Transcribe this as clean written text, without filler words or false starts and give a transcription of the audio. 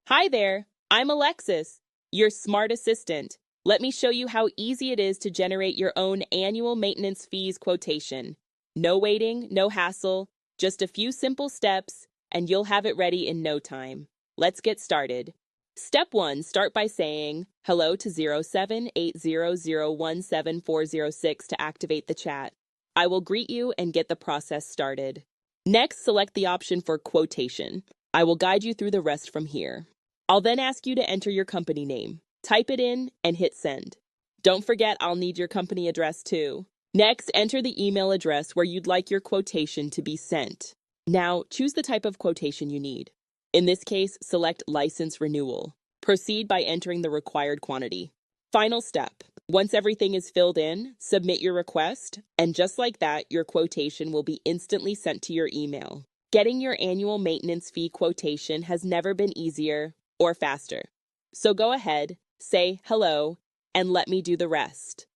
Hi there, I'm Alexis, your smart assistant. Let me show you how easy it is to generate your own annual maintenance fees quotation. No waiting, no hassle, just a few simple steps, and you'll have it ready in no time. Let's get started. Step 1, start by saying hello to 0780017406 to activate the chat. I will greet you and get the process started. Next, select the option for quotation. I will guide you through the rest from here. I'll then ask you to enter your company name. Type it in and hit send. Don't forget, I'll need your company address too. Next, enter the email address where you'd like your quotation to be sent. Now, choose the type of quotation you need. In this case, select License Renewal. Proceed by entering the required quantity. Final step. Once everything is filled in, submit your request, and just like that, your quotation will be instantly sent to your email. Getting your annual maintenance fee quotation has never been easier or faster. So go ahead, say hello, and let me do the rest.